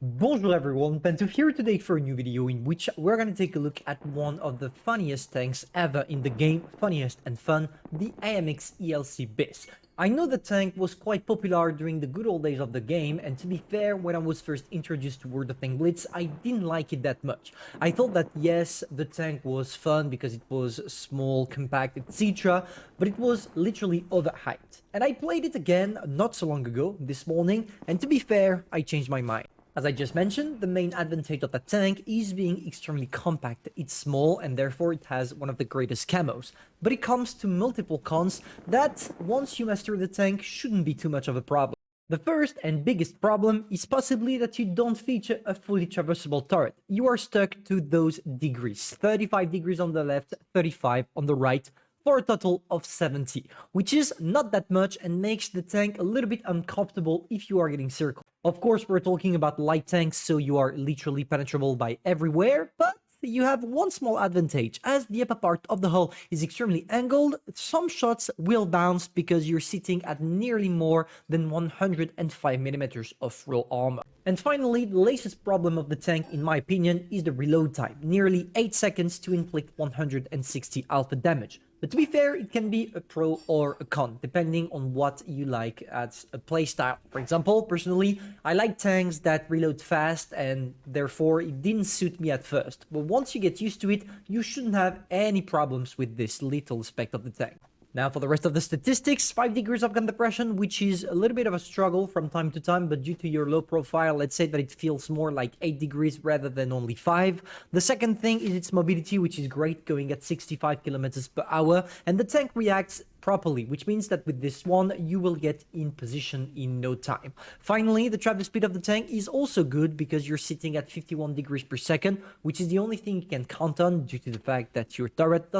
Bonjour everyone, Pantoufleee here today for a new video in which we're gonna take a look at one of the funniest tanks ever in the game, funniest and fun, the AMX ELC BIS. I know the tank was quite popular during the good old days of the game, and to be fair, when I was first introduced to World of Tanks Blitz, I didn't like it that much. I thought that yes, the tank was fun because it was small, compact, etc, but it was literally overhyped. And I played it again not so long ago, this morning, and to be fair, I changed my mind. As I just mentioned, the main advantage of the tank is being extremely compact. It's small and therefore it has one of the greatest camos. But it comes to multiple cons that, once you master the tank, shouldn't be too much of a problem. The first and biggest problem is possibly that you don't feature a fully traversable turret. You are stuck to those degrees. 35 degrees on the left, 35 on the right, for a total of 70, which is not that much and makes the tank a little bit uncomfortable if you are getting circled. Of course, we're talking about light tanks, so you are literally penetrable by everywhere, but you have one small advantage. As the upper part of the hull is extremely angled, some shots will bounce because you're sitting at nearly more than 105mm of raw armor. And finally, the latest problem of the tank, in my opinion, is the reload time. Nearly 8 seconds to inflict 160 alpha damage. But to be fair, it can be a pro or a con, depending on what you like as a playstyle. For example, personally, I like tanks that reload fast, and therefore it didn't suit me at first. But once you get used to it, you shouldn't have any problems with this little aspect of the tank. Now for the rest of the statistics, 5 degrees of gun depression, which is a little bit of a struggle from time to time, but due to your low profile, let's say that it feels more like 8 degrees rather than only 5. The second thing is its mobility, which is great, going at 65 kilometers per hour, and the tank reacts properly, which means that with this one, you will get in position in no time. Finally, the travel speed of the tank is also good because you're sitting at 51 degrees per second, which is the only thing you can count on due to the fact that your turret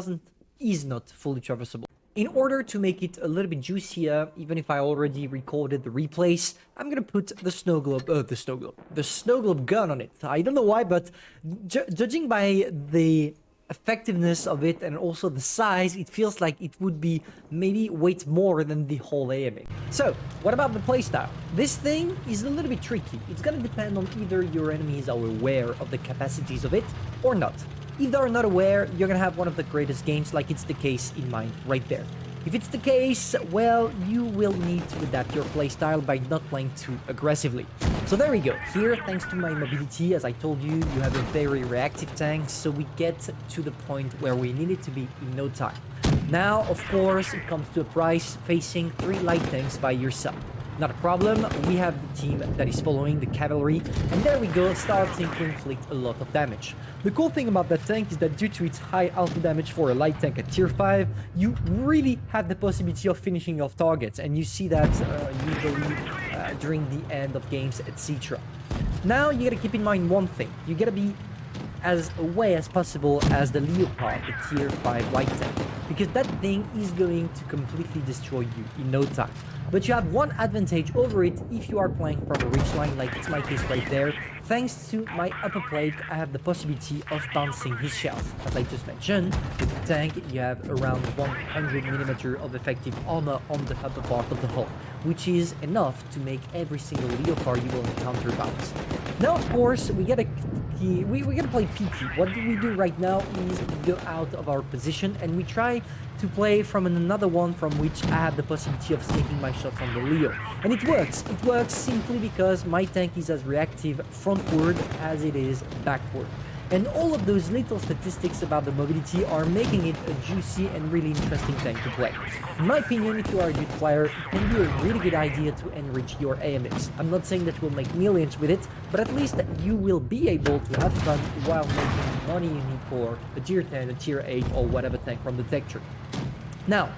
is not fully traversable. In order to make it a little bit juicier, even if I already recorded the replays, I'm gonna put the snow globe gun on it. I don't know why, but judging by the effectiveness of it and also the size, it feels like it would be maybe weight more than the whole AMA. So, what about the playstyle? This thing is a little bit tricky. It's gonna depend on either your enemies are aware of the capacities of it or not. If they're not aware, you're gonna have one of the greatest games, like it's the case in mine right there. If it's the case, well, you will need to adapt your playstyle by not playing too aggressively. So there we go. Here, thanks to my mobility, as I told you, you have a very reactive tank, so we get to the point where we need it to be in no time. Now, of course, it comes to a price, facing 3 light tanks by yourself. Not a problem, we have the team that is following the cavalry, and there we go, starting to inflict a lot of damage. The cool thing about that tank is that due to its high alpha damage for a light tank at tier 5, you really have the possibility of finishing off targets, and you see that usually during the end of games, etc. Now, you gotta keep in mind one thing. You gotta be as away as possible as the Leopard, the tier 5 light tank, because that thing is going to completely destroy you in no time. But you have one advantage over it if you are playing from a ridge line, like it's my case right there. Thanks to my upper plate, I have the possibility of bouncing his shells. As I just mentioned, with the tank, you have around 100mm of effective armor on the upper part of the hull, which is enough to make every single Leopard you will encounter bounce. Now, of course, we gotta play PT. What we do right now is we go out of our position and we try to play from another one from which I have the possibility of sneaking my shots on the Leo. And it works. It works simply because my tank is as reactive frontward as it is backward. And all of those little statistics about the mobility are making it a juicy and really interesting tank to play. In my opinion, if you are a good player, it can be a really good idea to enrich your AMX. I'm not saying that you will make millions with it, but at least you will be able to have fun while making money you need for a tier 10, a tier 8, or whatever tank from the tech tree. Now,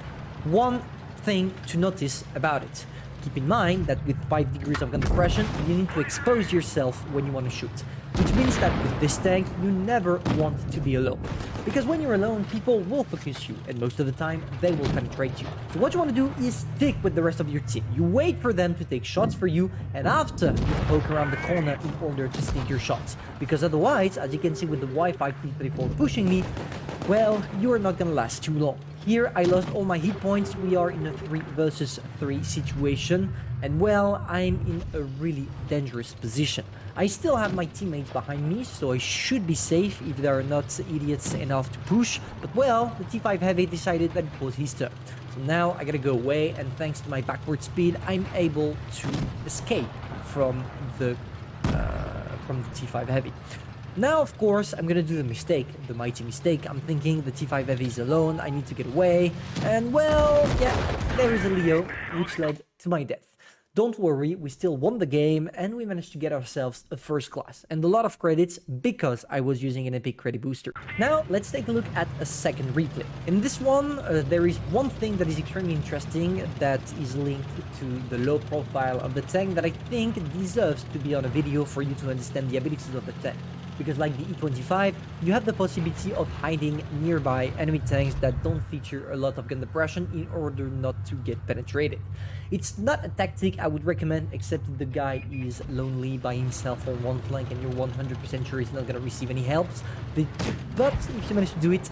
one thing to notice about it. Keep in mind that with 5 degrees of gun depression, you need to expose yourself when you want to shoot. Which means that with this tank, you never want to be alone. Because when you're alone, people will focus you, and most of the time, they will penetrate you. So what you want to do is stick with the rest of your team. You wait for them to take shots for you, and after, you poke around the corner in order to sneak your shots. Because otherwise, as you can see with the Wi-Fi P34 pushing me, well, you are not gonna last too long. Here, I lost all my hit points. We are in a 3 versus 3 situation. And well, I'm in a really dangerous position. I still have my teammates behind me, so I should be safe if they are not idiots enough to push. But well, the T5 Heavy decided that it was his turn. So now I gotta go away, and thanks to my backward speed, I'm able to escape from the T5 Heavy. Now, of course, I'm gonna do the mistake, the mighty mistake. I'm thinking the T5 Heavy is alone, I need to get away, and well, yeah, there is a Leo, which led to my death. Don't worry, we still won the game, and we managed to get ourselves a first class, and a lot of credits because I was using an epic credit booster. Now, let's take a look at a second replay. In this one, there is one thing that is extremely interesting that is linked to the low profile of the tank that I think deserves to be on a video for you to understand the abilities of the tank. Because like the E25, you have the possibility of hiding nearby enemy tanks that don't feature a lot of gun depression in order not to get penetrated. It's not a tactic I would recommend, except if the guy is lonely by himself on one flank and you're 100% sure he's not going to receive any helps. But if you manage to do it,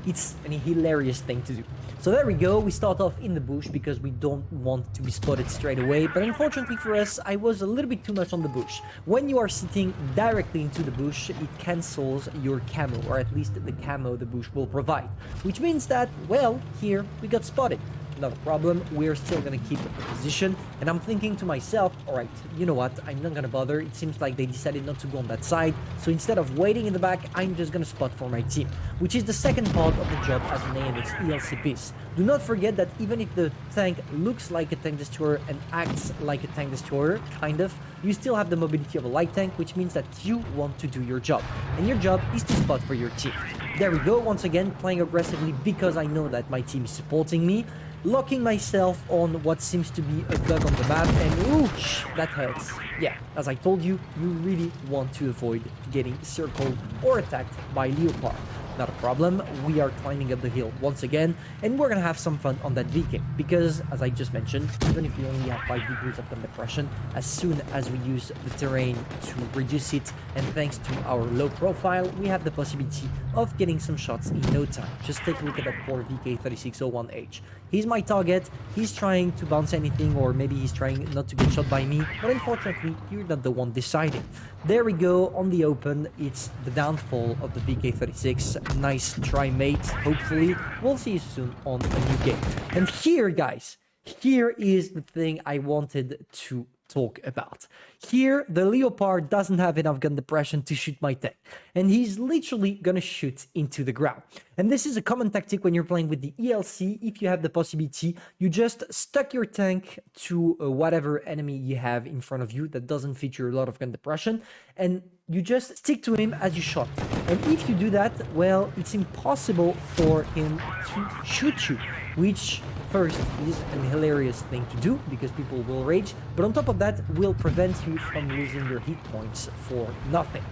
it's a hilarious thing to do. So there we go, we start off in the bush because we don't want to be spotted straight away, but unfortunately for us, I was a little bit too much on the bush. When you are sitting directly into the bush, it cancels your camo, or at least the camo the bush will provide. Which means that, well, here we got spotted. Not a problem, we're still gonna keep the position, and I'm thinking to myself, alright, you know what, I'm not gonna bother. It seems like they decided not to go on that side, so instead of waiting in the back, I'm just gonna spot for my team, which is the second part of the job as an AMX ELC piece. Do not forget that even if the tank looks like a tank destroyer and acts like a tank destroyer, kind of, you still have the mobility of a light tank, which means that you want to do your job, and your job is to spot for your team. There we go, once again, playing aggressively because I know that my team is supporting me, locking myself on what seems to be a bug on the map, and oosh, that hurts. Yeah, as I told you, you really want to avoid getting circled or attacked by Leopard. Not a problem, we are climbing up the hill once again, and we're gonna have some fun on that VK, because, as I just mentioned, even if we only have 5 degrees of gun depression, as soon as we use the terrain to reduce it, and thanks to our low profile, we have the possibility of getting some shots in no time. Just take a look at that poor VK3601H. He's my target, he's trying to bounce anything, or maybe he's trying not to get shot by me, but unfortunately, you're not the one deciding. There we go, on the open, it's the downfall of the VK36. Nice try, mate. Hopefully, we'll see you soon on a new game. And here, guys, here is the thing I wanted to talk about. Here, the Leopard doesn't have enough gun depression to shoot my tank, and he's literally gonna shoot into the ground. And this is a common tactic when you're playing with the ELC. If you have the possibility, you just stuck your tank to whatever enemy you have in front of you that doesn't feature a lot of gun depression, and you just stick to him as you shot. And if you do that, well, it's impossible for him to shoot you, which first is an hilarious thing to do because people will rage, but on top of that will prevent you from losing your hit points for nothing.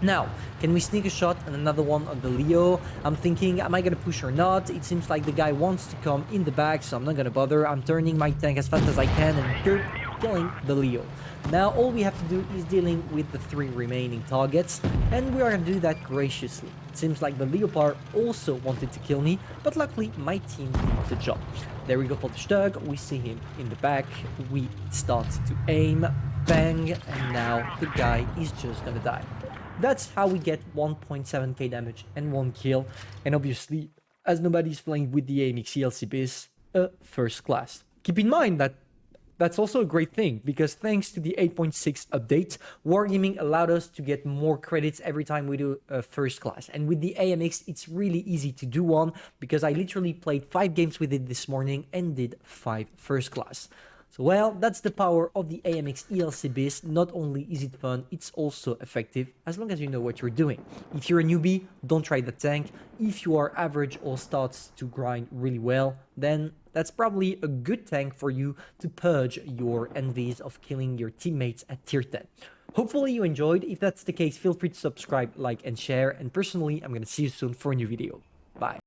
Now, can we sneak a shot and another one on the Leo? I'm thinking, am I gonna push or not? It seems like the guy wants to come in the back, so I'm not gonna bother. I'm turning my tank as fast as I can and killing the Leo. Now, all we have to do is dealing with the 3 remaining targets, and we are gonna do that graciously. It seems like the Leopard also wanted to kill me, but luckily my team did the job. There we go for the Stug, we see him in the back, we start to aim, bang, and now the guy is just gonna die. That's how we get 1.7k damage and 1 kill, and obviously, as nobody's playing with the AMX ELC base, a first class. Keep in mind that that's also a great thing, because thanks to the 8.6 update, Wargaming allowed us to get more credits every time we do a first class. And with the AMX, it's really easy to do one, because I literally played 5 games with it this morning and did 5 first class. So, well, that's the power of the AMX ELC beast. Not only is it fun, it's also effective, as long as you know what you're doing. If you're a newbie, don't try the tank. If you are average or starts to grind really well, then that's probably a good tank for you to purge your envies of killing your teammates at tier 10. Hopefully you enjoyed. If that's the case, feel free to subscribe, like, and share. And personally, I'm gonna see you soon for a new video. Bye.